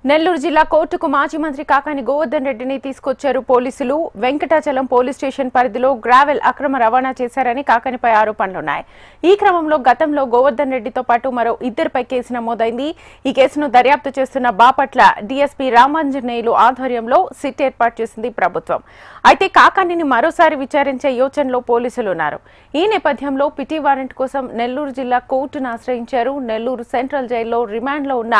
నెల్లూరు జిల్లా కోర్టుకు మాజీ మంత్రి కాకాని గోవర్ధన్ రెడ్డిని తీసుకొచ్చారు పోలీసులు. వెంకటాచలం పోలీస్ స్టేషన్ పరిధిలో గ్రావెల్ అక్రమ రవాణా చేశారని కాకానిపై ఆరోపణలున్నాయి. ఈ క్రమంలో గతంలో గోవర్ధన్ రెడ్డితో పాటు మరో ఇద్దరిపై కేసు నమోదైంది. ఈ కేసును దర్యాప్తు చేస్తున్న బాపట్ల డీఎస్పీ రామాంజనేయులు ఆధ్వర్యంలో సిట్ ఏర్పాటు చేసింది ప్రభుత్వం. అయితే కాకానిని మరోసారి విచారించే యోచనలో పోలీసులు ఉన్నారు. ఈ నేపథ్యంలో పిటి వారెంట్ కోసం నెల్లూరు జిల్లా కోర్టును ఆశ్రయించారు. నెల్లూరు సెంట్రల్ జైల్లో రిమాండ్లో ఉన్న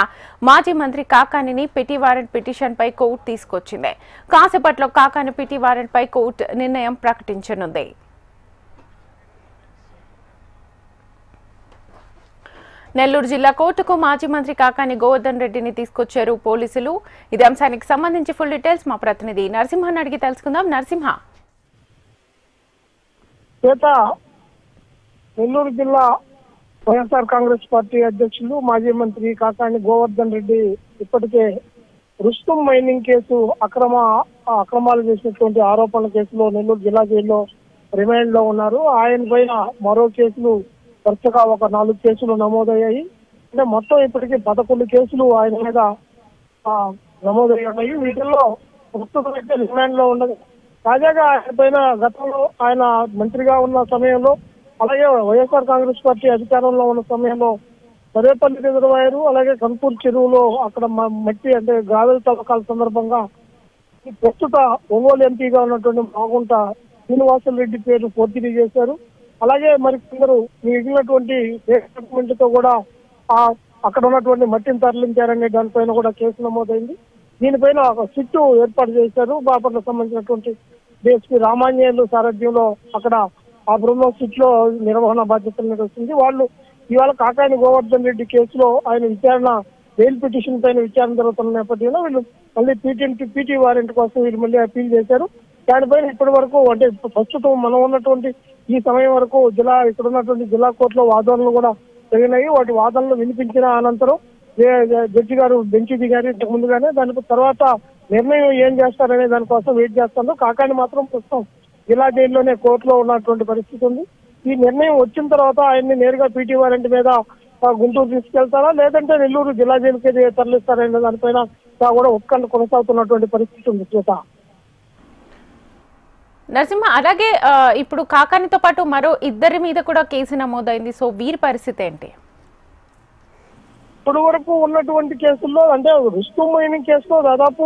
మాజీ మంత్రి కాకాని పిటి వారెంట్ పిటిషన్ పై కోర్టు తీసుకొచ్చింది. కాసేపట్లో కాకాని పిటి వారెంట్ పై కోర్టు నిర్ణయం ప్రకటించనుంది. నెల్లూరు జిల్లా కోర్టుకు మాజీ మంత్రి కాకాని గోవర్ధన్ రెడ్డిని తీసుకొచ్చారు పోలీసులు. ఇదే అంశానికి సంబంధించి ఫుల్ డీటెయిల్స్ మా ప్రతినిధి నరసింహన్ అడిగి తెలుసుకుందాం. నరసింహ, నెల్లూరు జిల్లా వైఎస్ఆర్ కాంగ్రెస్ పార్టీ అధ్యక్షులు మాజీ మంత్రి కాకాని గోవర్ధన్ రెడ్డి ఇప్పటికే రుస్తుం మైనింగ్ కేసు అక్రమాలు చేసినటువంటి ఆరోపణల కేసులో నెల్లూరు జిల్లా జైల్లో రిమాండ్ లో ఉన్నారు. ఆయన పైన మరో కేసులు వరుసగా ఒక 4 కేసులు నమోదయ్యాయి. అంటే మొత్తం ఇప్పటికీ 11 కేసులు ఆయన మీద నమోదయ్యాయి. వీటిల్లో ప్రస్తుతం అయితే రిమాండ్ లో ఉండదు. తాజాగా ఆయన పైన గతంలో ఆయన మంత్రిగా ఉన్న సమయంలో, అలాగే వైఎస్ఆర్ కాంగ్రెస్ పార్టీ అధికారంలో ఉన్న సమయంలో సరేపల్లి రిజర్వాయరు, అలాగే కన్పూర్ చెరువులో అక్కడ మట్టి అంటే గ్రావెల్ తవ్వకాల సందర్భంగా ప్రస్తుత ఒంగోలు ఎంపీగా ఉన్నటువంటి మాగుంట శ్రీనివాసులు రెడ్డి పేరు పోర్తిని చేశారు. అలాగే మరి కొందరు మిగిలినటువంటి డాక్యుమెంట్ తో కూడా అక్కడ ఉన్నటువంటి మట్టిని తరలించారనే దానిపైన కూడా కేసు నమోదైంది. దీనిపైన ఒక సిట్టు ఏర్పాటు చేశారు. బాపట్లకు సంబంధించినటువంటి డిఎస్పీ రామాంజనేయులు సారథ్యంలో అక్కడ ఆ బృందం సిట్ లో నిర్వహణ బాధ్యతలు నిర్వహిస్తుంది. వాళ్ళు ఇవాళ కాకాని గోవర్ధన్ రెడ్డి కేసులో ఆయన విచారణ బెయిల్ పిటిషన్ పైన విచారణ జరుగుతున్న నేపథ్యంలో వీళ్ళు మళ్ళీ పిటి వారెంట్ కోసం వీళ్ళు మళ్ళీ అప్పీల్ చేశారు. దానిపైన ఇప్పటి వరకు అంటే ప్రస్తుతం మనం ఉన్నటువంటి ఈ సమయం వరకు ఇక్కడ ఉన్నటువంటి జిల్లా కోర్టులో వాదనలు కూడా జరిగినాయి. వాటి వాదనలు వినిపించిన అనంతరం జడ్జి గారు బెంచ్ దిగారు ఇంతకు ముందుగానే. దాని తర్వాత నిర్ణయం ఏం చేస్తారనే దానికోసం వెయిట్ చేస్తాను. కాకాని మాత్రం ప్రస్తుతం జిల్లా జైల్లోనే కోర్టులో ఉన్నటువంటి పరిస్థితి ఉంది. ఈ నిర్ణయం వచ్చిన తర్వాత ఆయన్ని నేరుగా పిటి వారెంట్ మీద గుంటూరు తీసుకెళ్తారా, లేదంటే నెల్లూరు జిల్లా జైలుకి తరలిస్తారనే దానిపైన కూడా ఉత్కంఠ కొనసాగుతున్నటువంటి పరిస్థితి ఉంది. శ్వేత, నరసింహ, అలాగే ఇప్పుడు కాకానితో పాటు మరో ఇద్దరి మీద కూడా కేసు నమోదైంది. సో వీరి పరిస్థితి ఏంటి? ఇప్పటి వరకు ఉన్నటువంటి కేసుల్లో అంటే రుస్తుం మైనింగ్ కేసులో దాదాపు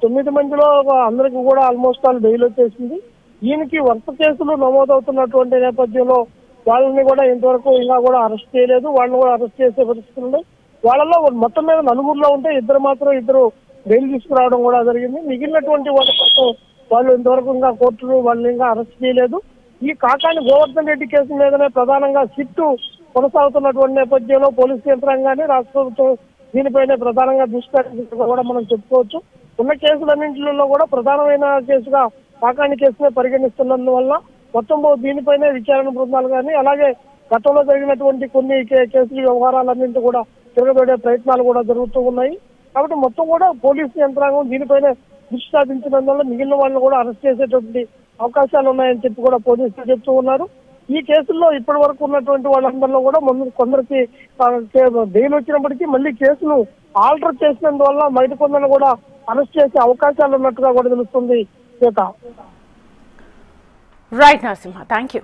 9 మందిలో అందరికి కూడా ఆల్మోస్ట్ ఆల్ బెయిల్ వచ్చేసింది. ఈయనకి వరుస కేసులు నమోదవుతున్నటువంటి నేపథ్యంలో వాళ్ళని కూడా ఇంతవరకు ఇంకా కూడా అరెస్ట్ చేయలేదు. వాళ్ళని కూడా అరెస్ట్ చేసే పరిస్థితులు ఉన్నాయి. వాళ్ళలో మొత్తం మీద 4గురిలో ఉంటే ఇద్దరు బెయిల్ తీసుకురావడం కూడా జరిగింది. మిగిలినటువంటి వాళ్ళు ఇంతవరకు ఇంకా కోర్టులు వాళ్ళని ఇంకా అరెస్ట్ చేయలేదు. ఈ కాకాని గోవర్ధన్ రెడ్డి కేసు మీదనే ప్రధానంగా సిట్టు కొనసాగుతున్నటువంటి నేపథ్యంలో పోలీసు యంత్రాంగాన్ని రాష్ట్ర ప్రభుత్వం దీనిపైనే ప్రధానంగా దృష్టి కూడా మనం చెప్పుకోవచ్చు. ఉన్న కేసులన్నింటిలో కూడా ప్రధానమైన కేసుగా కాకాని కేసునే పరిగణిస్తున్నందువల్ల మొత్తం దీనిపైనే విచారణ బృందాలు కానీ, అలాగే గతంలో జరిగినటువంటి కొన్ని కేసుల వ్యవహారాలన్నింటి కూడా తిరగబడే ప్రయత్నాలు కూడా జరుగుతూ ఉన్నాయి. కాబట్టి మొత్తం కూడా పోలీసు యంత్రాంగం దీనిపైనే దృష్టి సాధించినందువల్ల మిగిలిన వాళ్ళని కూడా అరెస్ట్ చేసేటువంటి అవకాశాలు ఉన్నాయని చెప్పి కూడా పోలీసులు చెప్తూ ఉన్నారు. ఈ కేసుల్లో ఇప్పటి వరకు ఉన్నటువంటి వాళ్ళందరిలో కూడా కొందరికి బెయిల్ వచ్చినప్పటికీ మళ్ళీ కేసును ఆల్టర్ చేసినందువల్ల బయట కొందరిని కూడా అరెస్ట్ చేసే అవకాశాలు ఉన్నట్టుగా కూడా తెలుస్తుంది. Right Narasimha, thank you.